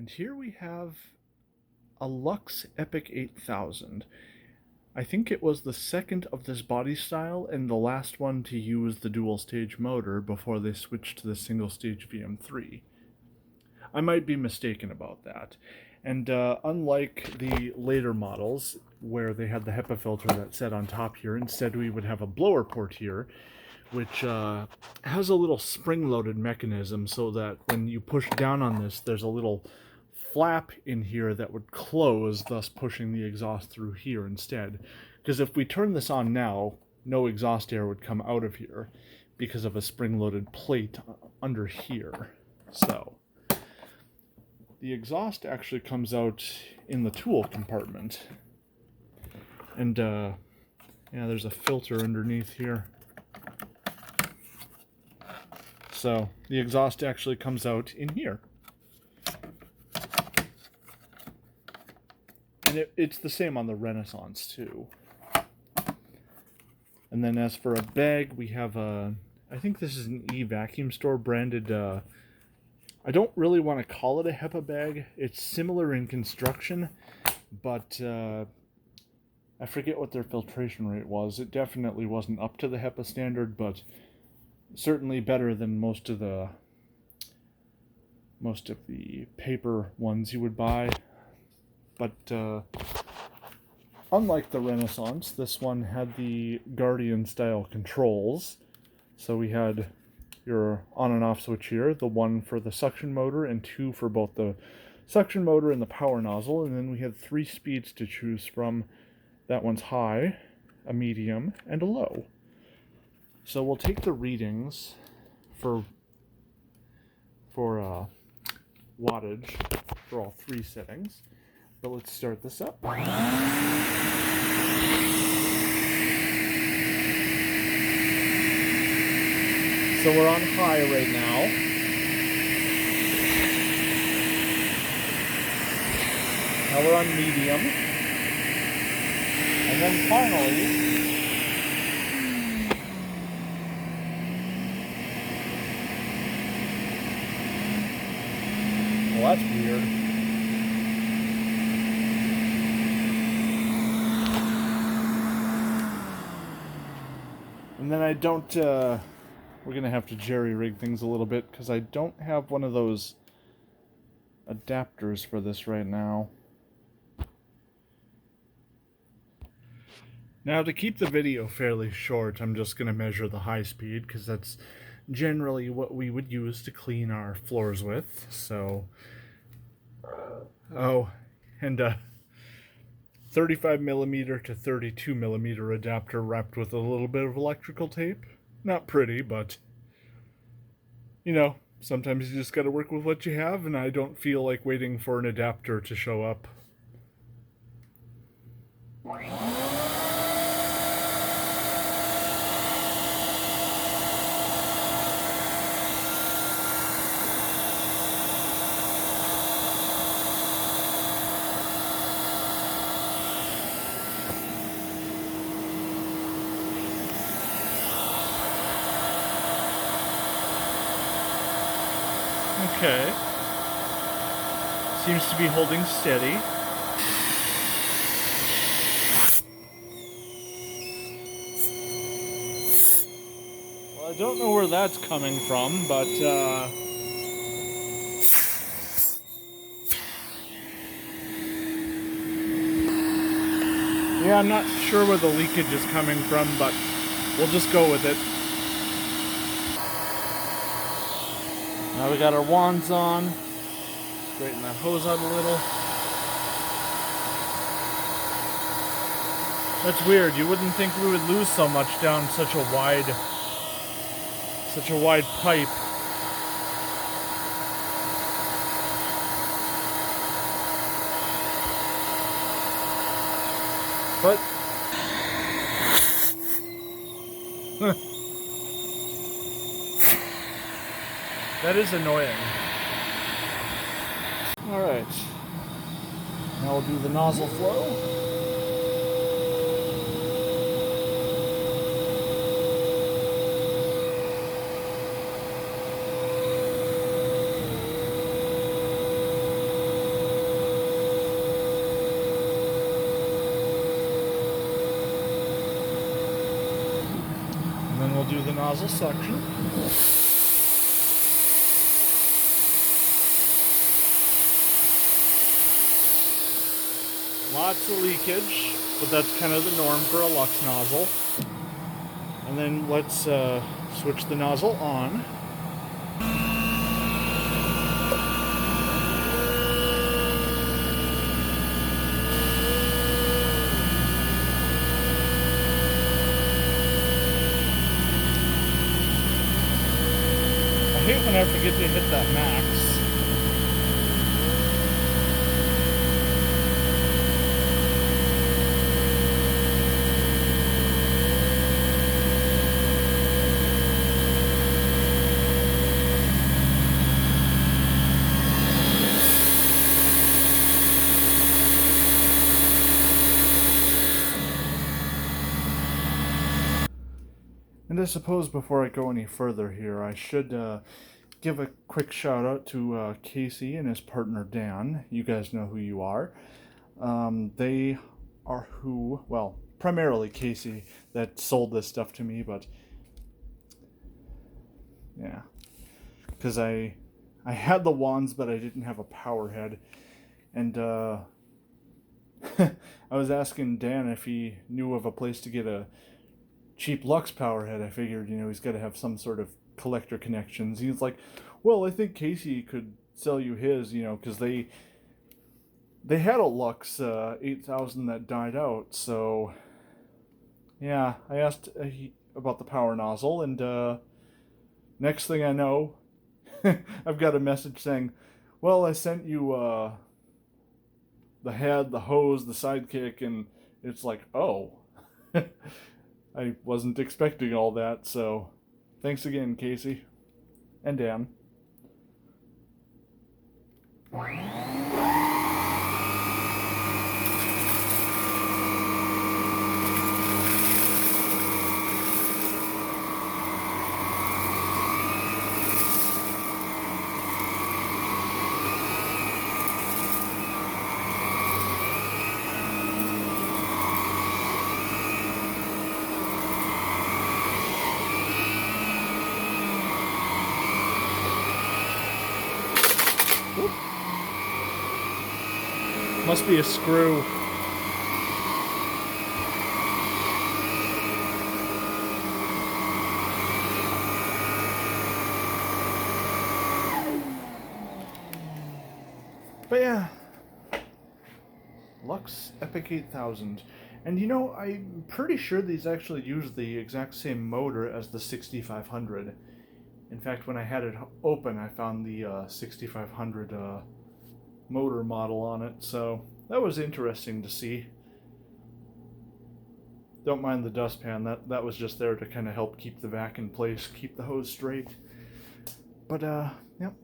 And here we have a Lux Epic 8000. I think it was the second of this body style and the last one to use the dual stage motor before they switched to the single stage VM3. I might be mistaken about that. And unlike the later models, where they had the HEPA filter that sat on top here, instead we would have a blower port here, which has a little spring-loaded mechanism so that when you push down on this, there's a little flap in here that would close, thus pushing the exhaust through here instead. Because if we turn this on now, no exhaust air would come out of here because of a spring-loaded plate under here. So the exhaust actually comes out in the tool compartment. And yeah, there's a filter underneath here. So the exhaust actually comes out in here. And it's the same on the Renaissance too. And then as for a bag, we have a, I think this is an e-vacuum store branded, I don't really want to call it a HEPA bag. It's similar in construction, but I forget what their filtration rate was. It definitely wasn't up to the HEPA standard, but certainly better than most of the paper ones you would buy. But unlike the Renaissance, this one had the Guardian style controls. So we had your on and off switch here, the one for the suction motor and two for both the suction motor and the power nozzle, and then we had 3 speeds to choose from. That one's high, a medium, and a low. So we'll take the readings for wattage for all 3 settings. But let's start this up. So we're on high right now. Now we're on medium. And then finally, well, that's weird. And then I don't, we're going to have to jerry-rig things a little bit because I don't have one of those adapters for this right now. Now, to keep the video fairly short, I'm just going to measure the high speed because that's generally what we would use to clean our floors with. So, oh, and 35mm to 32mm adapter wrapped with a little bit of electrical tape. Not pretty, but, you know, sometimes you just gotta work with what you have, and I don't feel like waiting for an adapter to show up. Okay. Seems to be holding steady. Well, I don't know where that's coming from, but yeah, I'm not sure where the leakage is coming from, but we'll just go with it. Now we got our wands on. Straighten that hose out a little. That's weird. You wouldn't think we would lose so much down such a wide pipe. But that is annoying. Alright. Now we'll do the nozzle flow. do the nozzle suction. Lots of leakage, but that's kind of the norm for a Lux nozzle. And then let's switch the nozzle on. I hate when I forget to hit that max. And I suppose before I go any further here, I should give a quick shout out to Casey and his partner Dan. You guys know who you are. They are well, primarily Casey that sold this stuff to me, but yeah, because I had the wands, but I didn't have a power head, and I was asking Dan if he knew of a place to get a cheap Lux power head. I figured, he's got to have some sort of collector connections. He's like, well, I think Casey could sell you his, because they had a Lux 8000 that died out. So yeah, I asked about the power nozzle, and next thing I know, I've got a message saying, well, I sent you the head, the hose, the sidekick, and it's like, oh. I wasn't expecting all that, so thanks again, Casey. And Dan. Must be a screw. But yeah, Lux Epic 8000. And I'm pretty sure these actually use the exact same motor as the 6500. In fact, when I had it open, I found the 6500 motor model on it, so that was interesting to see. Don't mind the dustpan, that was just there to kind of help keep the vac in place, keep the hose straight. But yep.